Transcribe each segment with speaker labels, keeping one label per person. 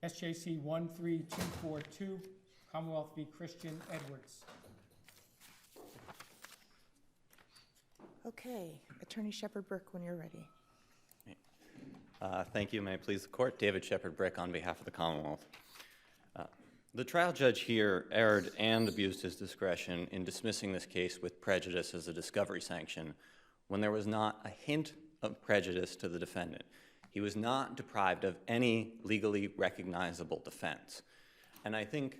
Speaker 1: SJC-13242, Commonwealth v. Christian Edwards.
Speaker 2: Okay, Attorney Shepard-Brick, when you're ready.
Speaker 3: Thank you. May it please the court. David Shepard-Brick on behalf of the Commonwealth. The trial judge here erred and abused his discretion in dismissing this case with prejudice as a discovery sanction when there was not a hint of prejudice to the defendant. He was not deprived of any legally recognizable defense. And I think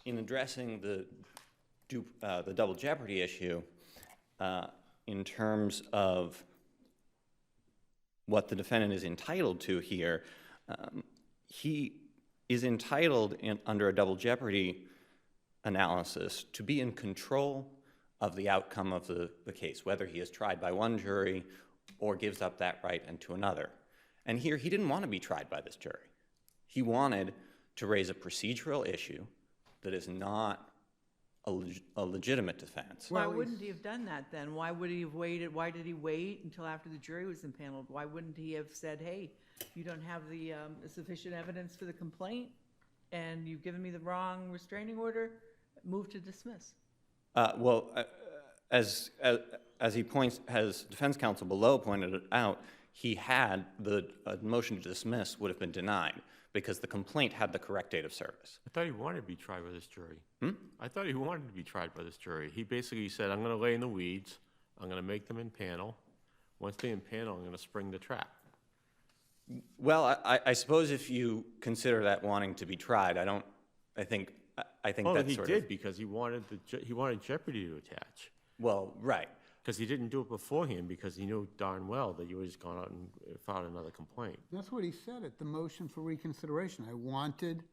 Speaker 3: in addressing the double jeopardy issue, in terms of what the defendant is entitled to here, he is entitled under a double jeopardy analysis to be in control of the outcome of the case, whether he is tried by one jury or gives up that right and to another. And here he didn't want to be tried by this jury. He wanted to raise a procedural issue that is not a legitimate defense.
Speaker 4: Why wouldn't he have done that then? Why would he have waited? Why did he wait until after the jury was impaneled? Why wouldn't he have said, hey, you don't have the sufficient evidence for the complaint and you've given me the wrong restraining order, move to dismiss?
Speaker 3: As he points, as defense counsel below pointed out, he had the motion to dismiss would have been denied because the complaint had the correct date of service.
Speaker 5: I thought he wanted to be tried by this jury. I thought he wanted to be tried by this jury. He basically said, I'm going to lay in the weeds. I'm going to make them impanel. Once they impanel, I'm going to spring the trap.
Speaker 3: Well, I suppose if you consider that wanting to be tried, I think
Speaker 5: Oh,
Speaker 3: that's
Speaker 5: he
Speaker 3: sort
Speaker 5: did
Speaker 3: of,
Speaker 5: because he wanted jeopardy to attach.
Speaker 3: well, right.
Speaker 5: Because he didn't do it beforehand because he knew darn well that you would just gone out and filed another complaint.
Speaker 6: That's what he said at the motion for reconsideration. I wanted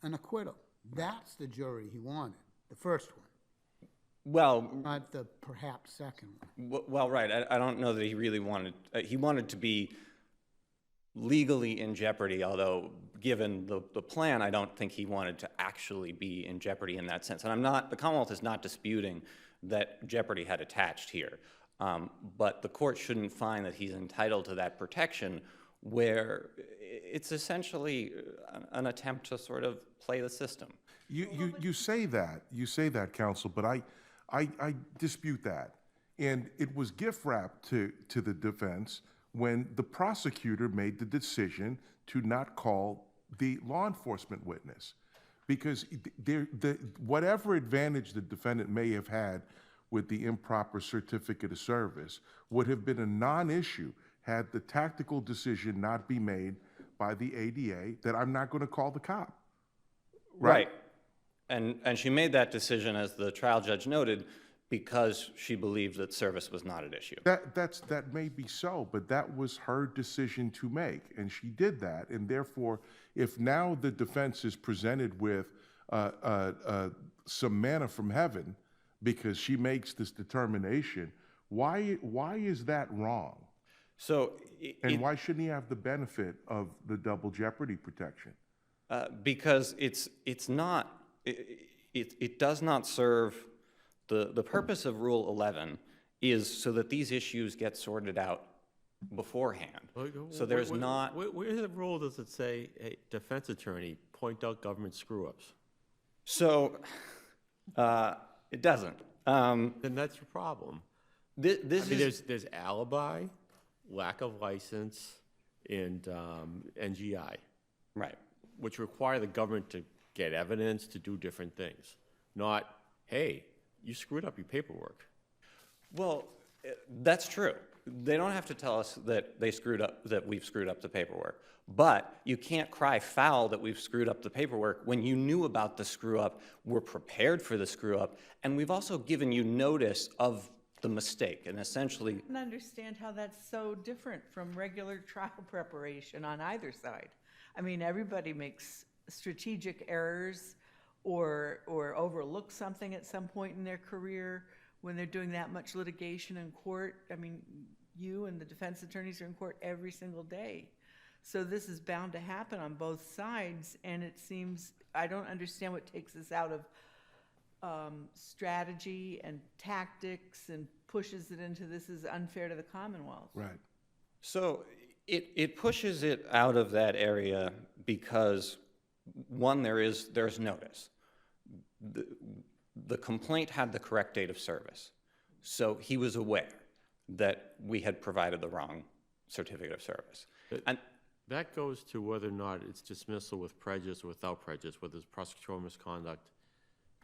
Speaker 6: an acquittal. That's the jury he wanted, the first one,
Speaker 3: Well,
Speaker 6: not the perhaps second one.
Speaker 3: well, right. I don't know that he really wanted. He wanted to be legally in jeopardy, although given the plan, I don't think he wanted to actually be in jeopardy in that sense. And the Commonwealth is not disputing that jeopardy had attached here. But the court shouldn't find that he's entitled to that protection where it's essentially an attempt to sort of play the system.
Speaker 7: You say that, counsel, but I dispute that. And it was gift wrapped to the defense when the prosecutor made the decision to not call the law enforcement witness. Because whatever advantage the defendant may have had with the improper certificate of service would have been a non-issue had the tactical decision not be made by the ADA that I'm not going to call the cop.
Speaker 3: Right. And she made that decision, as the trial judge noted, because she believed that service was not at issue.
Speaker 7: That may be so, but that was her decision to make, and she did that. And therefore, if now the defense is presented with some manna from heaven because she makes this determination, why is that wrong?
Speaker 3: So,
Speaker 7: why shouldn't he have the benefit of the double jeopardy protection?
Speaker 3: because it does not serve the purpose of Rule 11 is so that these issues get sorted out beforehand. So there's not.
Speaker 5: Where in the rule does it say, hey, defense attorney, point out government screw-ups?
Speaker 3: So it doesn't.
Speaker 5: Then that's your problem. There's alibi, lack of license, and NGI.
Speaker 3: Right.
Speaker 5: Which require the government to get evidence to do different things. Not, hey, you screwed up your paperwork.
Speaker 3: Well, that's true. They don't have to tell us that we've screwed up the paperwork. But you can't cry foul that we've screwed up the paperwork when you knew about the screw up, were prepared for the screw up, and we've also given you notice of the mistake. And essentially,
Speaker 4: I don't understand how that's so different from regular trial preparation on either side. I mean, everybody makes strategic errors or overlooks something at some point in their career when they're doing that much litigation in court. I mean, you and the defense attorneys are in court every single day. So this is bound to happen on both sides, and it seems, I don't understand what takes us out of strategy and tactics and pushes it into this is unfair to the Commonwealth.
Speaker 7: Right.
Speaker 3: so it pushes it out of that area because one, there's notice. The complaint had the correct date of service, so he was aware that we had provided the wrong certificate of service. And
Speaker 5: That goes to whether or not it's dismissal with prejudice or without prejudice, whether it's prosecutorial misconduct.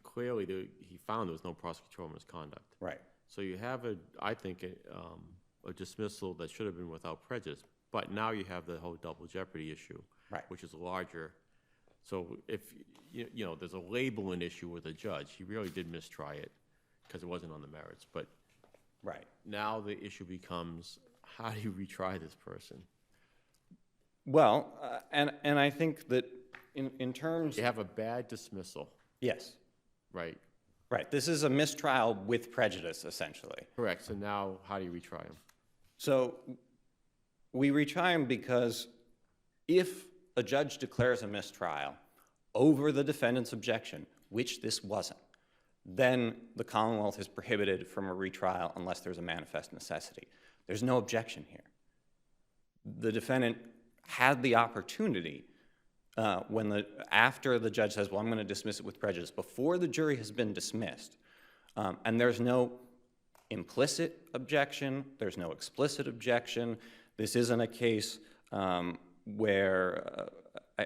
Speaker 5: Clearly, he found there was no prosecutorial misconduct.
Speaker 3: right,
Speaker 5: So you have I think, a dismissal that should have been without prejudice, but now you have the whole double jeopardy issue.
Speaker 3: Right.
Speaker 5: Which is larger. So if, you know, there's a labeling issue with a judge, he really did mistry it because it wasn't on the merits. But
Speaker 3: right.
Speaker 5: now the issue becomes, how do you retry this person?
Speaker 3: Well, and I think that in terms,
Speaker 5: You have a bad dismissal,
Speaker 3: yes,
Speaker 5: right?
Speaker 3: right. This is a mistrial with prejudice, essentially.
Speaker 5: Correct. So now, how do you retry him?
Speaker 3: So we retry him because if a judge declares a mistrial over the defendant's objection, which this wasn't, then the Commonwealth is prohibited from a retrial unless there's a manifest necessity. There's no objection here. The defendant had the opportunity after the judge says, well, I'm going to dismiss it with prejudice, before the jury has been dismissed, and there's no implicit objection, there's no explicit objection. This isn't a case where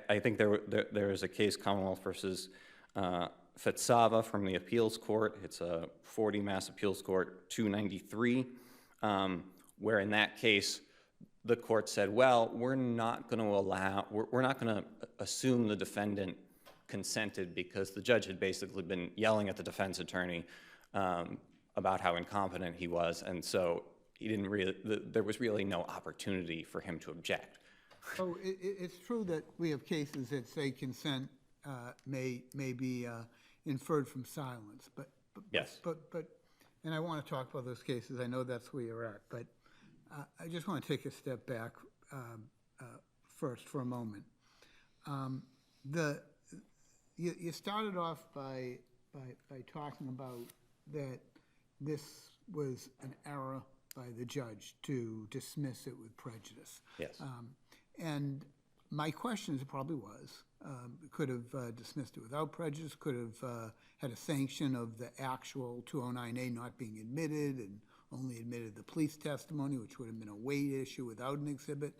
Speaker 3: I think there is a case, Commonwealth versus Fitsava from the appeals court. It's a 40 Mass Appeals Court 293, where in that case the court said, well, we're not going to assume the defendant consented because the judge had basically been yelling at the defense attorney about how incompetent he was, and so he didn't really, there was really no opportunity for him to object.
Speaker 6: So it's true that we have cases that say consent may be inferred from silence, but
Speaker 3: Yes.
Speaker 6: and I want to talk about those cases. I know that's where you're at, but I just want to take a step back first for a moment. You started off by talking about that this was an error by the judge to dismiss it with prejudice.
Speaker 3: Yes.
Speaker 6: And my question is, it probably was, could have dismissed it without prejudice, could have had a sanction of the actual 209A not being admitted and only admitted the police testimony, which would have been a weight issue without an exhibit.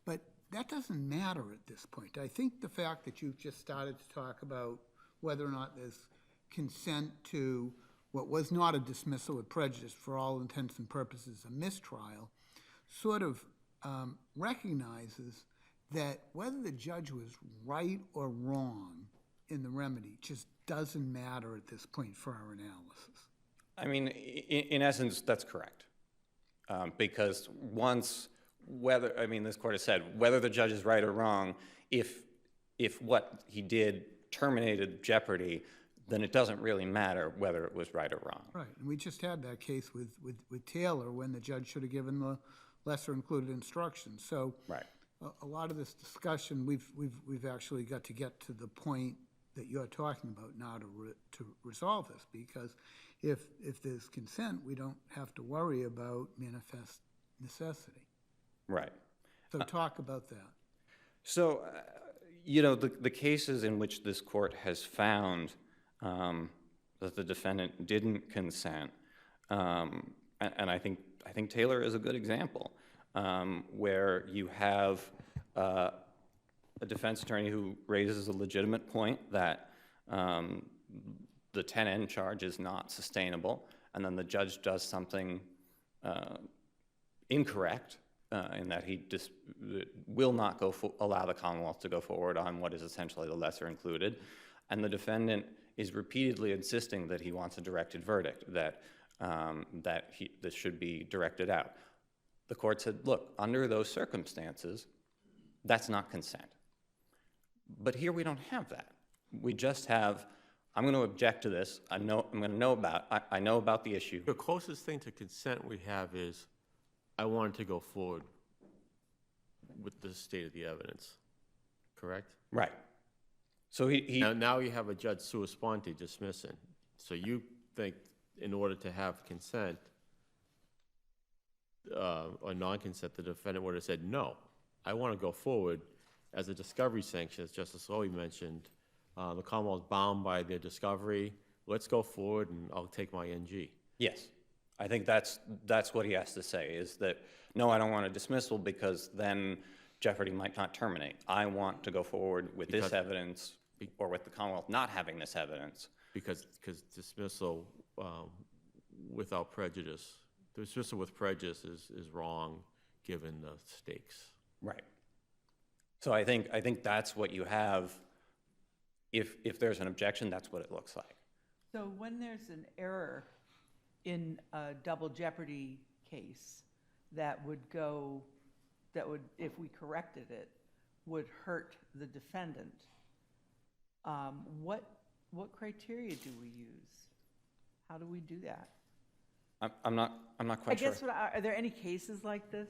Speaker 6: But that doesn't matter at this point. I think the fact that you've just started to talk about whether or not there's consent to what was not a dismissal with prejudice, for all intents and purposes a mistrial, sort of recognizes that whether the judge was right or wrong in the remedy just doesn't matter at this point for our analysis.
Speaker 3: I mean, in essence, that's correct. Because once, this court has said, whether the judge is right or wrong, if what he did terminated jeopardy, then it doesn't really matter whether it was right or wrong.
Speaker 6: Right, and we just had that case with Taylor when the judge should have given the lesser included instructions. So
Speaker 3: Right.
Speaker 6: a lot of this discussion, we've actually got to get to the point that you're talking about now to resolve this, because if there's consent, we don't have to worry about manifest necessity.
Speaker 3: Right.
Speaker 6: So talk about that.
Speaker 3: So, the cases in which this court has found that the defendant didn't consent, and I think Taylor is a good example, where you have a defense attorney who raises a legitimate point that the 10N charge is not sustainable, and then the judge does something incorrect in that he just will not allow the Commonwealth to go forward on what is essentially the lesser included, and the defendant is repeatedly insisting that he wants a directed verdict, that this should be directed out. The court said, look, under those circumstances, that's not consent. But here we don't have that. We just have, I'm going to object to this. I know about the issue.
Speaker 5: The closest thing to consent we have is, I wanted to go forward with the state of the evidence, correct?
Speaker 3: Right. So
Speaker 5: Now you have a judge sua sponte dismissing. So you think in order to have consent or non-consent, the defendant would have said, no, I want to go forward as a discovery sanction, as Justice Lowy mentioned. the Commonwealth's bound by their discovery. Let's go forward and I'll take my NG.
Speaker 3: Yes. I think that's what he has to say, is that, no, I don't want a dismissal because then jeopardy might not terminate. I want to go forward with this evidence, or with the Commonwealth not having this evidence.
Speaker 5: Because dismissal without prejudice, dismissal with prejudice is wrong given the stakes.
Speaker 3: Right. So I think that's what you have. If there's an objection, that's what it looks like.
Speaker 4: So when there's an error in a double jeopardy case that would, if we corrected it, would hurt the defendant, what criteria do we use? How do we do that?
Speaker 3: I'm not quite sure.
Speaker 4: I guess, are there any cases like this?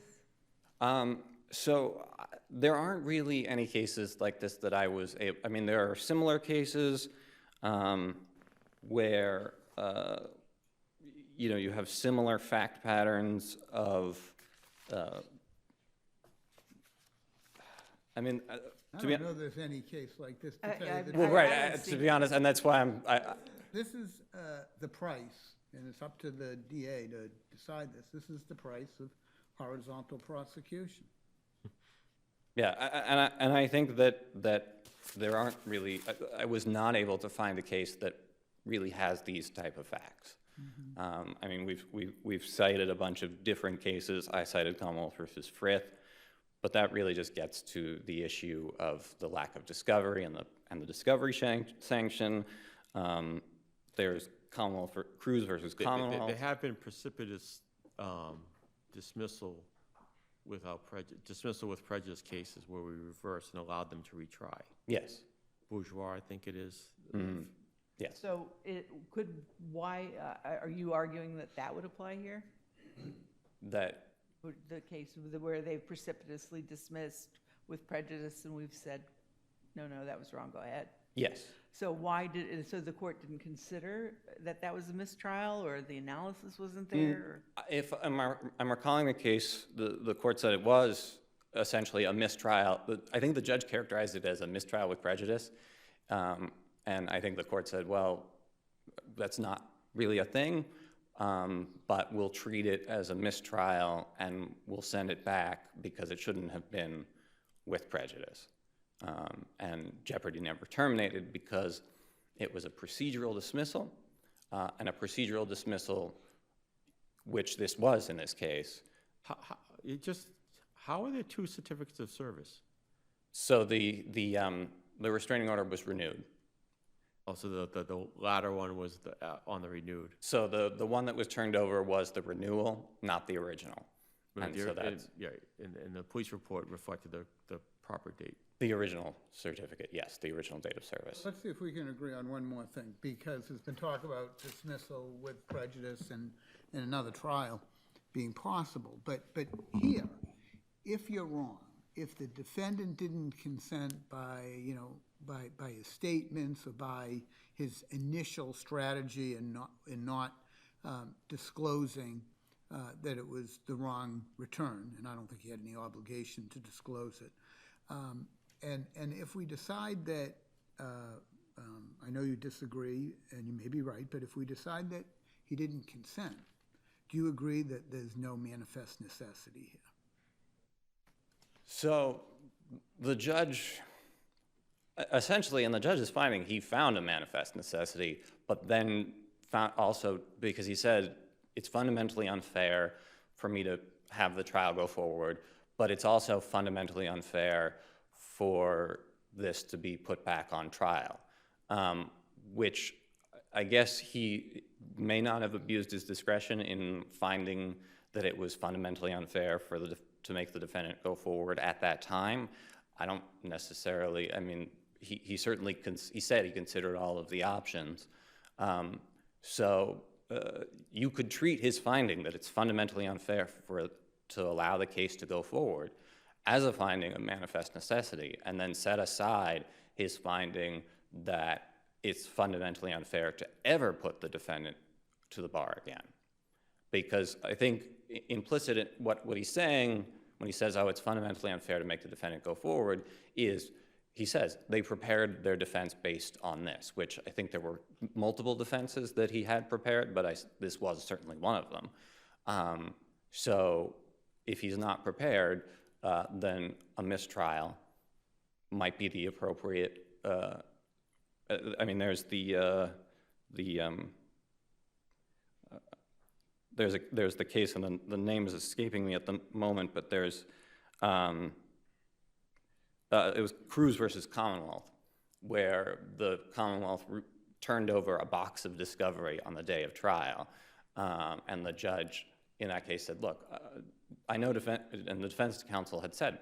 Speaker 3: So there aren't really any cases like this that I was able, I mean, there are similar cases where, you have similar fact patterns of,
Speaker 6: I don't know there's any case like this. To tell you the
Speaker 3: well,
Speaker 6: truth.
Speaker 3: right, to be honest, and that's why
Speaker 6: This is the price, and it's up to the DA to decide this. This is the price of horizontal prosecution.
Speaker 3: yeah, and I think that there aren't really, I was not able to find a case that really has these type of facts. I mean, we've cited a bunch of different cases. I cited Commonwealth versus Frith, but that really just gets to the issue of the lack of discovery and the discovery sanction. There's Commonwealth Cruz versus Commonwealth.
Speaker 5: There have been precipitous dismissal with prejudice cases where we reversed and allowed them to retry.
Speaker 3: Yes.
Speaker 5: Bourgeois, I think it is.
Speaker 3: Yes.
Speaker 4: So why, are you arguing that would apply here?
Speaker 3: That.
Speaker 4: The case where they've precipitously dismissed with prejudice and we've said, no, that was wrong, go ahead.
Speaker 3: Yes.
Speaker 4: So so the court didn't consider that was a mistrial, or the analysis wasn't there?
Speaker 3: If I'm recalling the case, the court said it was essentially a mistrial. I think the judge characterized it as a mistrial with prejudice. And I think the court said, well, that's not really a thing, but we'll treat it as a mistrial and we'll send it back because it shouldn't have been with prejudice. And jeopardy never terminated because it was a procedural dismissal, and a procedural dismissal, which this was in this case.
Speaker 5: How are there two certificates of service?
Speaker 3: So the restraining order was renewed.
Speaker 5: Also, the latter one was on the renewed.
Speaker 3: So the one that was turned over was the renewal, not the original. And so that's
Speaker 5: and the police report reflected the proper date.
Speaker 3: the original certificate, yes, the original date of service.
Speaker 6: Let's see if we can agree on one more thing, because there's been talk about dismissal with prejudice and another trial being possible. But here, if you're wrong, if the defendant didn't consent by his statements or by his initial strategy and not disclosing that it was the wrong return, and I don't think he had any obligation to disclose it. And if we decide that, I know you disagree, and you may be right, but if we decide that he didn't consent, do you agree that there's no manifest necessity here?
Speaker 3: So the judge, essentially in the judge's finding, he found a manifest necessity, but then found also, because he said, it's fundamentally unfair for me to have the trial go forward, but it's also fundamentally unfair for this to be put back on trial, which I guess he may not have abused his discretion in finding that it was fundamentally unfair for to make the defendant go forward at that time. I don't necessarily, I mean, he certainly, he said he considered all of the options. So you could treat his finding that it's fundamentally unfair to allow the case to go forward as a finding of manifest necessity, and then set aside his finding that it's fundamentally unfair to ever put the defendant to the bar again. Because I think implicit in what he's saying when he says, oh, it's fundamentally unfair to make the defendant go forward, is he says they prepared their defense based on this, which I think there were multiple defenses that he had prepared, but this was certainly one of them. So if he's not prepared, then a mistrial might be the appropriate. I mean, there's there's the case, and the name is escaping me at the moment, but there's it was Cruz versus Commonwealth, where the Commonwealth turned over a box of discovery on the day of trial, and the judge in that case said, look, I know and the defense counsel had said,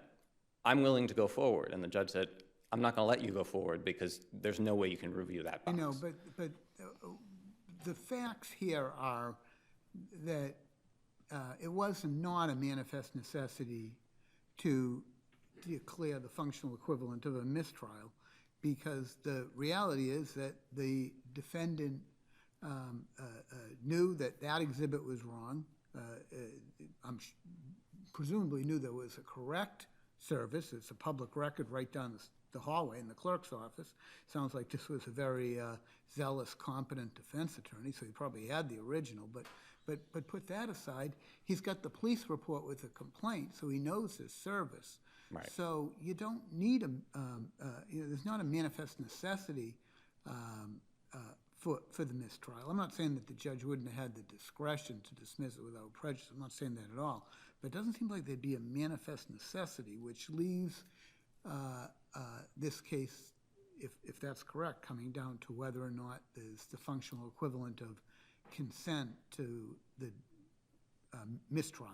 Speaker 3: I'm willing to go forward, and the judge said, I'm not going to let you go forward because there's no way you can review that box.
Speaker 6: I know, but the facts here are that it was not a manifest necessity to declare the functional equivalent of a mistrial, because the reality is that the defendant knew that that exhibit was wrong, presumably knew there was a correct service. It's a public record right down the hallway in the clerk's office. Sounds like this was a very zealous, competent defense attorney, so he probably had the original, but put that aside, he's got the police report with a complaint, so he knows his service.
Speaker 3: Right.
Speaker 6: So you don't need there's not a manifest necessity for the mistrial. I'm not saying that the judge wouldn't have had the discretion to dismiss it without prejudice. I'm not saying that at all. But it doesn't seem like there'd be a manifest necessity, which leaves this case, if that's correct, coming down to whether or not there's the functional equivalent of consent to the mistrial.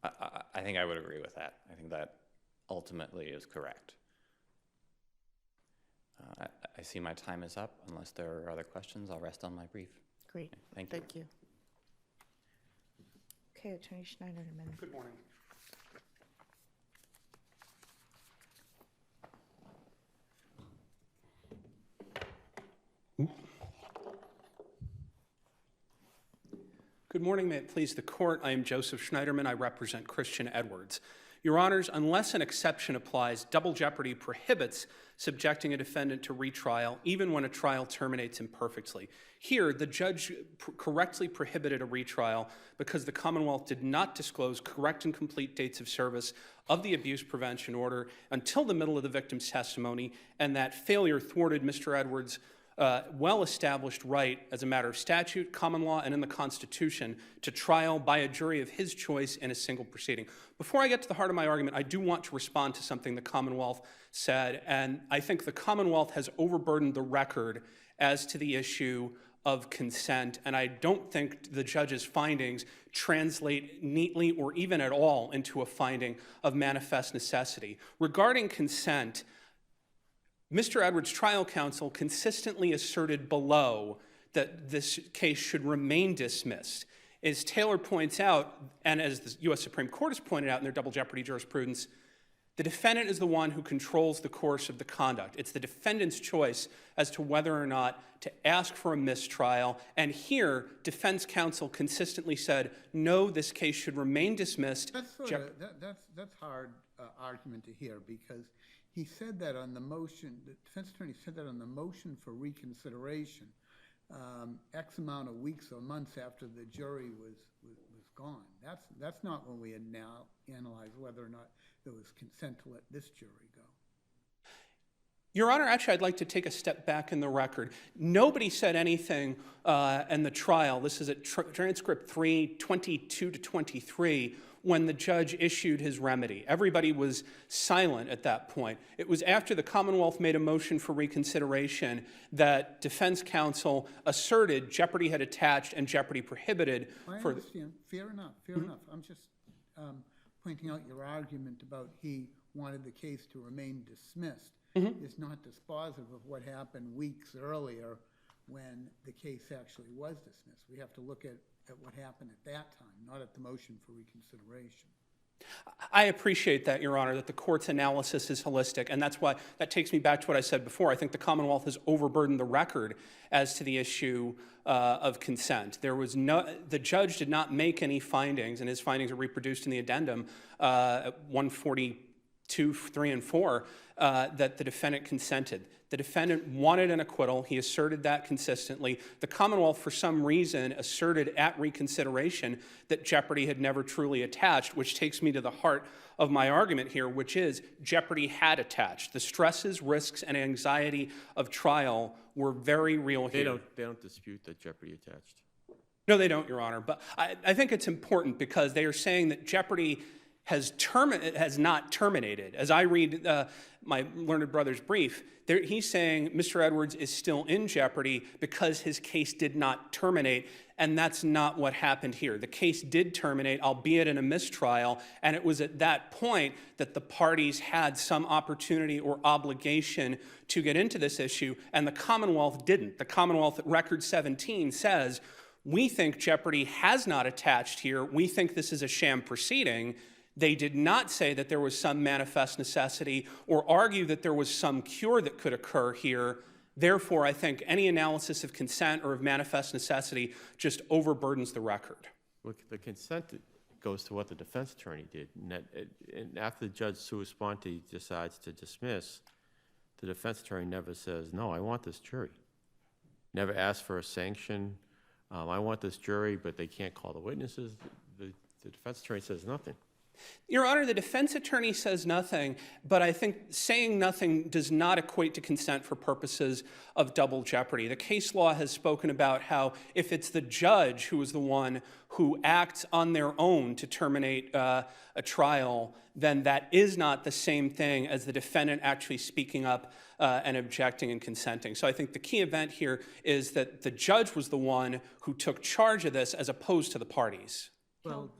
Speaker 3: I think I would agree with that. I think that ultimately is correct. I see my time is up. Unless there are other questions, I'll rest on my brief.
Speaker 2: Great.
Speaker 3: Thank you.
Speaker 2: Thank you. Okay, Attorney Schneiderman.
Speaker 8: Good morning. Good morning, may it please the court. I am Joseph Schneiderman. I represent Christian Edwards. Your Honors, unless an exception applies, double jeopardy prohibits subjecting a defendant to retrial, even when a trial terminates imperfectly. Here, the judge correctly prohibited a retrial because the Commonwealth did not disclose correct and complete dates of service of the abuse prevention order until the middle of the victim's testimony, and that failure thwarted Mr. Edwards' well-established right as a matter of statute, common law, and in the Constitution to trial by a jury of his choice in a single proceeding. Before I get to the heart of my argument, I do want to respond to something the Commonwealth said, and I think the Commonwealth has overburdened the record as to the issue of consent, and I don't think the judge's findings translate neatly or even at all into a finding of manifest necessity. Regarding consent, Mr. Edwards' trial counsel consistently asserted below that this case should remain dismissed. As Taylor points out, and as the U.S. Supreme Court has pointed out in their double jeopardy jurisprudence, the defendant is the one who controls the course of the conduct. It's the defendant's choice as to whether or not to ask for a mistrial. And here, defense counsel consistently said, no, this case should remain dismissed.
Speaker 6: That's hard argument to hear, because he said that on the motion, the defense attorney said that on the motion for reconsideration, X amount of weeks or months after the jury was gone. That's not when we had now analyzed whether or not there was consent to let this jury go.
Speaker 8: Your Honor, actually, I'd like to take a step back in the record. Nobody said anything in the trial. This is at transcript 322 to 23, when the judge issued his remedy. Everybody was silent at that point. It was after the Commonwealth made a motion for reconsideration that defense counsel asserted jeopardy had attached and jeopardy prohibited.
Speaker 6: I understand. Fair enough. Fair enough. I'm just pointing out your argument about he wanted the case to remain dismissed. Is not dispositive of what happened weeks earlier when the case actually was dismissed. We have to look at what happened at that time, not at the motion for reconsideration.
Speaker 8: I appreciate that, Your Honor, that the court's analysis is holistic, and that's why that takes me back to what I said before. I think the Commonwealth has overburdened the record as to the issue of consent. The judge did not make any findings, and his findings are reproduced in the addendum at 142 2, 3, and 4, that the defendant consented. The defendant wanted an acquittal. He asserted that consistently. The Commonwealth, for some reason, asserted at reconsideration that jeopardy had never truly attached, which takes me to the heart of my argument here, which is jeopardy had attached. The stresses, risks, and anxiety of trial were very real here.
Speaker 5: They don't dispute that jeopardy attached.
Speaker 8: No, they don't, Your Honor. But I think it's important because they are saying that jeopardy has not terminated. As I read my learned brother's brief, he's saying Mr. Edwards is still in jeopardy because his case did not terminate, and that's not what happened here. The case did terminate, albeit in a mistrial, and it was at that point that the parties had some opportunity or obligation to get into this issue, and the Commonwealth didn't. The Commonwealth at Record 17 says, we think jeopardy has not attached here. We think this is a sham proceeding. They did not say that there was some manifest necessity or argue that there was some cure that could occur here. Therefore, I think any analysis of consent or of manifest necessity just overburdens the record.
Speaker 5: Look, the consent goes to what the defense attorney did. And after Judge sua sponte decides to dismiss, the defense attorney never says, no, I want this jury. Never asks for a sanction. I want this jury, but they can't call the witnesses. The defense attorney says nothing.
Speaker 8: Your Honor, the defense attorney says nothing, but I think saying nothing does not equate to consent for purposes of double jeopardy. The case law has spoken about how if it's the judge who is the one who acts on their own to terminate a trial, then that is not the same thing as the defendant actually speaking up and objecting and consenting. So I think the key event here is that the judge was the one who took charge of this as opposed to the parties.
Speaker 6: Well,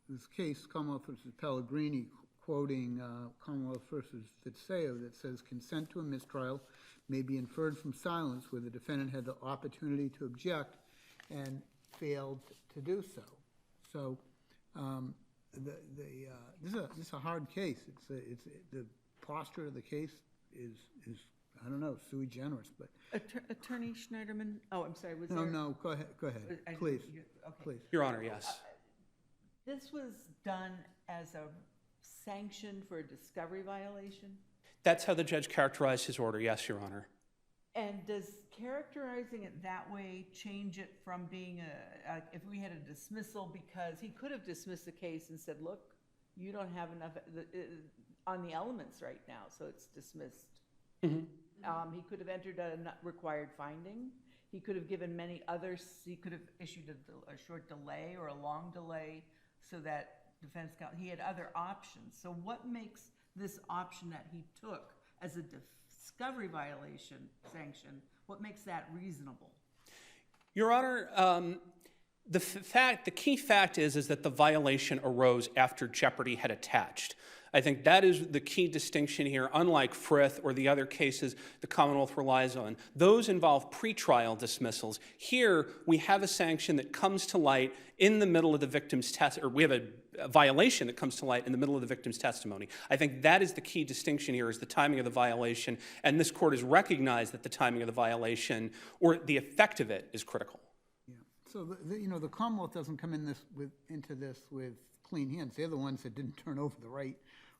Speaker 6: this case, Commonwealth versus Pellegrini, quoting Commonwealth versus Fitzeo, that says consent to a mistrial may be inferred from silence where the defendant had the opportunity to object and failed to do so. So this is a hard case. The posture of the case is I don't know, sui generis, but
Speaker 4: Attorney Schneiderman, oh, I'm sorry, was
Speaker 6: no,
Speaker 4: there?
Speaker 6: no, go ahead, please,
Speaker 4: Okay.
Speaker 6: please.
Speaker 8: Your Honor, yes.
Speaker 4: This was done as a sanction for a discovery violation?
Speaker 8: That's how the judge characterized his order, yes, Your Honor.
Speaker 4: And does characterizing it that way change it from being if we had a dismissal, because he could have dismissed the case and said, look, you don't have enough on the elements right now, so it's dismissed. Mm-hmm. He could have entered a not required finding. He could have given many others. He could have issued a short delay or a long delay so that defense counsel, he had other options. So what makes this option that he took as a discovery violation sanction, what makes that reasonable? Your
Speaker 8: Honor, the key fact is that the violation arose after jeopardy had attached. I think that is the key distinction here, unlike Frith or the other cases the Commonwealth relies on. Those involve pretrial dismissals. Here, we have a sanction that comes to light in the middle of the victim's testimony, or we have a violation that comes to light in the middle of the victim's testimony. I think that is the key distinction here, is the timing of the violation, and this court has recognized that the timing of the violation, or the effect of it, is critical.
Speaker 6: Yeah. So, the Commonwealth doesn't come into this with clean hands. They're the ones that didn't turn over the right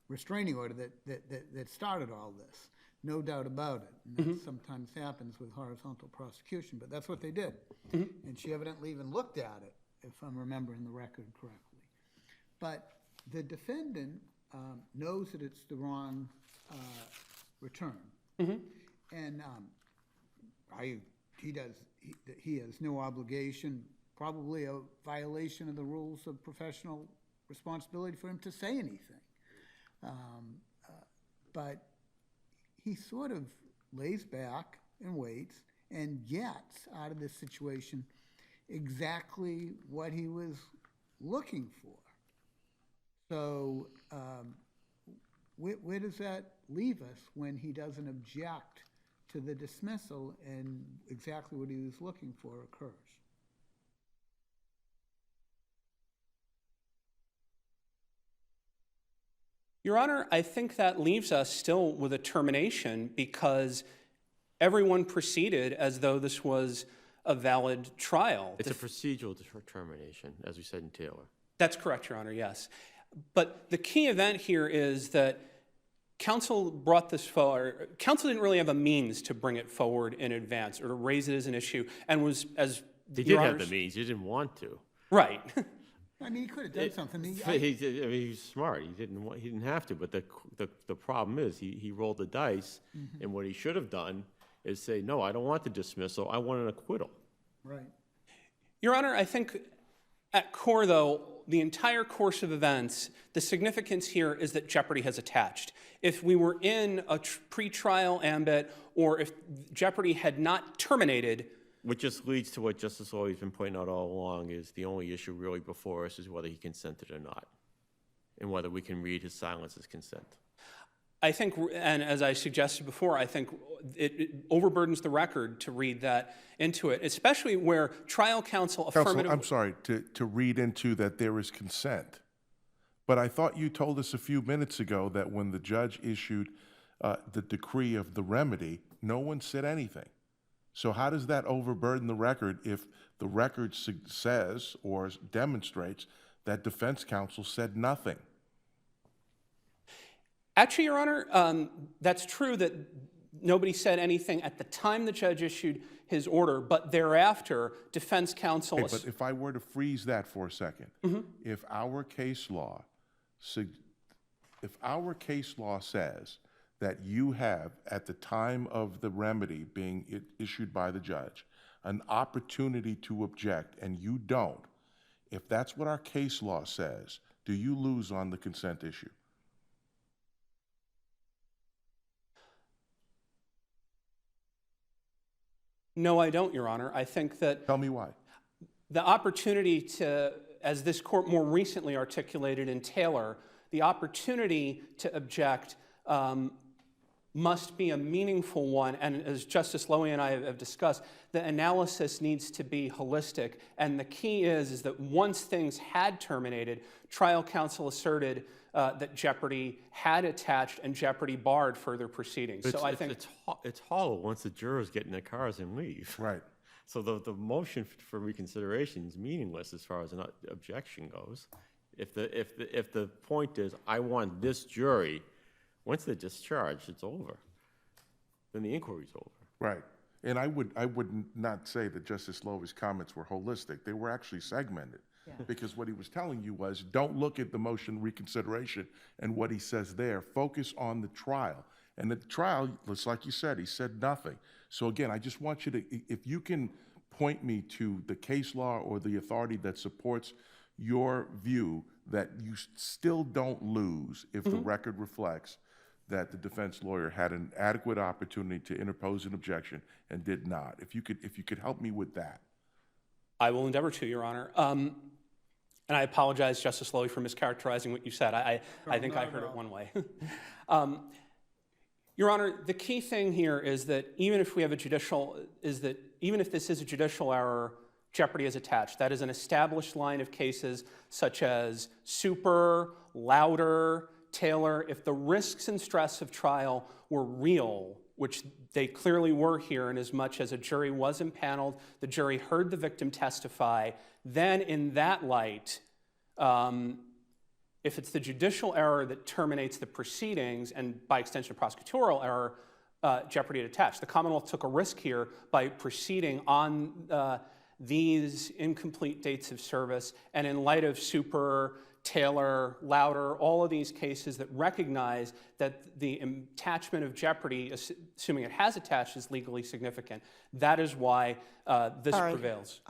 Speaker 6: restraining order that started all this, no doubt about it. And that sometimes happens with horizontal prosecution, but that's what they did. And she evidently even looked at it, if I'm remembering the record correctly. But the defendant knows that it's the wrong return, and he has no obligation, probably a violation of the rules of professional responsibility for him to say anything. But he sort of lays back and waits and gets out of this situation exactly what he was looking for. So where does that leave us when he doesn't object to the dismissal and exactly what he was looking for occurs?
Speaker 8: Your Honor, I think that leaves us still with a termination because everyone proceeded as though this was a valid trial.
Speaker 5: It's a procedural termination, as we said in Taylor.
Speaker 8: That's correct, Your Honor, yes. But the key event here is that counsel brought this forward. Counsel didn't really have a means to bring it forward in advance or to raise it as an issue, and was, as
Speaker 5: He
Speaker 8: Your
Speaker 5: did have
Speaker 8: Honors-
Speaker 5: the means, he didn't want to.
Speaker 8: Right.
Speaker 6: I mean, he could have done something.
Speaker 5: He's smart, he didn't have to, but the problem is, he rolled the dice, and what he should have done is say, no, I don't want the dismissal, I want an acquittal.
Speaker 6: Right.
Speaker 8: Your Honor, I think at core, though, the entire course of events, the significance here is that jeopardy has attached. If we were in a pretrial ambit, or if jeopardy had not terminated,
Speaker 5: Which just leads to what Justice Lowey's been pointing out all along, is the only issue really before us is whether he consented or not, and whether we can read his silence as consent.
Speaker 8: I think, and as I suggested before, I think it overburdens the record to read that into it, especially where trial counsel affirmatively...
Speaker 7: I'm sorry, to read into that there is consent. But I thought you told us a few minutes ago that when the judge issued the decree of the remedy, no one said anything. So how does that overburden the record if the record says or demonstrates that defense counsel said nothing?
Speaker 8: Actually, Your Honor, that's true that nobody said anything at the time the judge issued his order, but thereafter, defense counsel...
Speaker 7: Hey, but if I were to freeze that for a second, if our case law says that you have, at the time of the remedy being issued by the judge, an opportunity to object, and you don't, if that's what our case law says, do you lose on the consent issue?
Speaker 8: No, I don't, Your Honor. I think that...
Speaker 7: Tell me why.
Speaker 8: The opportunity to, as this court more recently articulated in Taylor, the opportunity to object must be a meaningful one. And as Justice Lowy and I have discussed, the analysis needs to be holistic. And the key is that once things had terminated, trial counsel asserted that jeopardy had attached and jeopardy barred further proceedings. So I think
Speaker 5: it's hollow once the jurors get in their cars and leave.
Speaker 7: Right.
Speaker 5: So the motion for reconsideration is meaningless as far as an objection goes. If the point is, I want this jury, once they're discharged, it's over. Then the inquiry's over.
Speaker 7: Right. And I would not say that Justice Lowy's comments were holistic. They were actually segmented.
Speaker 4: Yeah.
Speaker 7: Because what he was telling you was, don't look at the motion reconsideration and what he says there. Focus on the trial. And the trial, just like you said, he said nothing. So again, I just want you to, if you can point me to the case law or the authority that supports your view that you still don't lose if the record reflects that the defense lawyer had an adequate opportunity to interpose an objection and did not. If you could help me with that.
Speaker 8: I will endeavor to, Your Honor. And I apologize, Justice Lowy, for mischaracterizing what you said. I think I heard it one way. Your Honor, the key thing here is that even if this is a judicial error, jeopardy is attached. That is an established line of cases such as Super, Louder, Taylor. If the risks and stress of trial were real, which they clearly were here, in as much as a jury was impaneled, the jury heard the victim testify, then in that light, if it's the judicial error that terminates the proceedings, and by extension prosecutorial error, jeopardy is attached. The Commonwealth took a risk here by proceeding on these incomplete dates of service, and in light of Super, Taylor, Louder, all of these cases that recognize that the attachment of jeopardy, assuming it has attached, is legally significant. That is why this
Speaker 2: All right.
Speaker 8: prevails.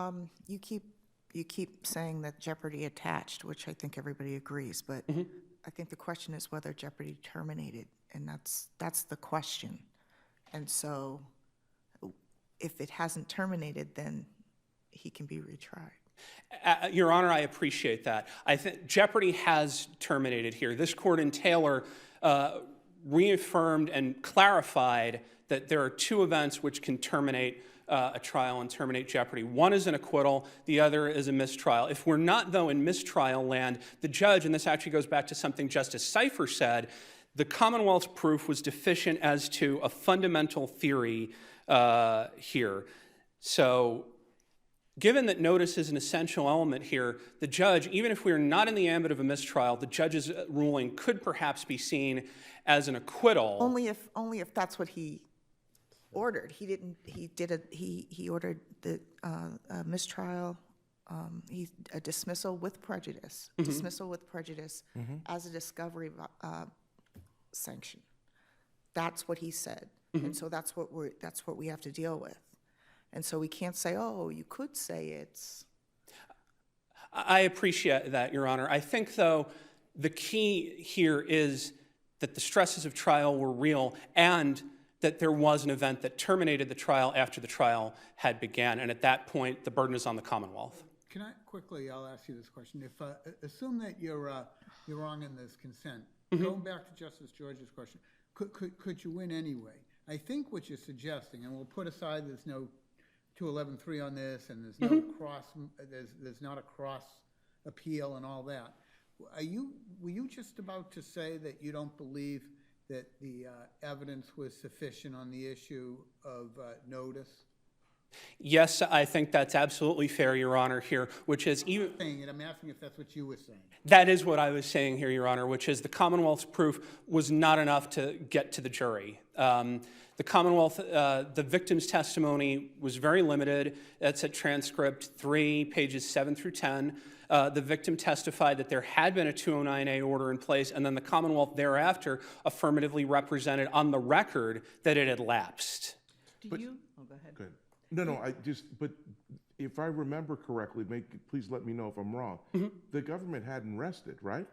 Speaker 2: You keep saying that jeopardy attached, which I think everybody agrees, but I think the question is whether jeopardy terminated, and that's the question. And so if it hasn't terminated, then he can be retried.
Speaker 8: Your Honor, I appreciate that. I think jeopardy has terminated here. This court in Taylor reaffirmed and clarified that there are two events which can terminate a trial and terminate jeopardy. One is an acquittal, the other is a mistrial. If we're not, though, in mistrial land, the judge, and this actually goes back to something Justice Cipher said, the Commonwealth's proof was deficient as to a fundamental theory here. So given that notice is an essential element here, the judge, even if we are not in the ambit of a mistrial, the judge's ruling could perhaps be seen as an acquittal.
Speaker 2: Only if that's what he ordered. He ordered the mistrial, a dismissal with prejudice, as a discovery sanction. That's what he said. And so that's what we have to deal with. And so we can't say, oh, you could say it's.
Speaker 8: I appreciate that, Your Honor. I think, though, the key here is that the stresses of trial were real and that there was an event that terminated the trial after the trial had began. And at that point, the burden is on the Commonwealth.
Speaker 6: Can I quickly, I'll ask you this question. If, assume that you're wrong in this consent. Going back to Justice George's question, could you win anyway? I think what you're suggesting, and we'll put aside there's no 211.3 on this, and there's no there's not a cross appeal and all that. Were you just about to say that you don't believe that the evidence was sufficient on the issue of notice?
Speaker 8: Yes, I think that's absolutely fair, Your Honor, here, which is even.
Speaker 6: I'm asking if that's what you were saying.
Speaker 8: That is what I was saying here, Your Honor, which is the Commonwealth's proof was not enough to get to the jury. The Commonwealth, the victim's testimony was very limited. That's at transcript 3, pages 7 through 10. The victim testified that there had been a 209A order in place, and then the Commonwealth thereafter affirmatively represented on the record that it had lapsed.
Speaker 4: Oh, go ahead.
Speaker 7: Good. No, but if I remember correctly, please let me know if I'm wrong. The government hadn't rested, right?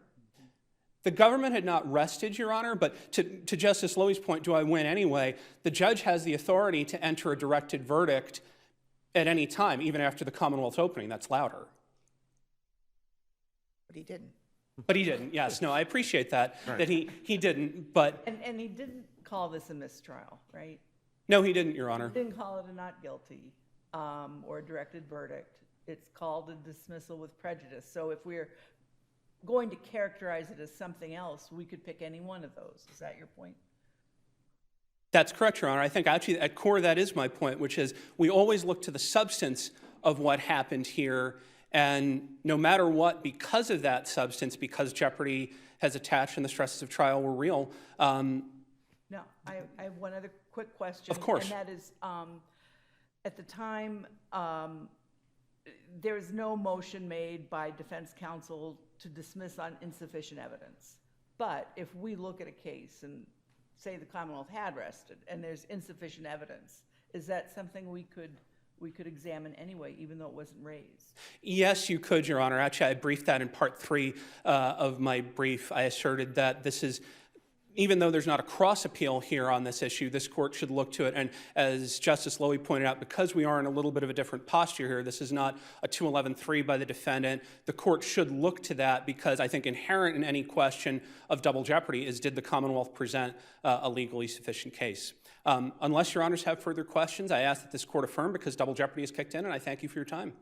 Speaker 8: The government had not rested, Your Honor, but to Justice Lowy's point, do I win anyway? The judge has the authority to enter a directed verdict at any time, even after the Commonwealth's opening. That's louder.
Speaker 2: But he didn't.
Speaker 8: But he didn't, yes. No, I appreciate that,
Speaker 7: Right.
Speaker 8: that he didn't, but
Speaker 4: And he didn't call this a mistrial, right?
Speaker 8: no, he didn't, Your Honor.
Speaker 4: He didn't call it a not guilty or a directed verdict. It's called a dismissal with prejudice. So if we're going to characterize it as something else, we could pick any one of those. Is that your point?
Speaker 8: That's correct, Your Honor. I think actually at core that is my point, which is we always look to the substance of what happened here, and no matter what, because of that substance, because jeopardy has attached and the stresses of trial were real.
Speaker 4: No, I have one other quick question.
Speaker 8: Of course.
Speaker 4: And that is, at the time, there is no motion made by defense counsel to dismiss on insufficient evidence. But if we look at a case and say the Commonwealth had rested and there's insufficient evidence, is that something we could examine anyway, even though it wasn't raised?
Speaker 8: Yes, you could, Your Honor. Actually, I briefed that in part 3 of my brief. I asserted that this is, even though there's not a cross appeal here on this issue, this court should look to it. And as Justice Lowy pointed out, because we are in a little bit of a different posture here, this is not a 211.3 by the defendant. The court should look to that because I think inherent in any question of double jeopardy is, did the Commonwealth present a legally sufficient case? Unless Your Honors have further questions, I ask that this court affirm because double jeopardy is kicked in, and I thank you for your time.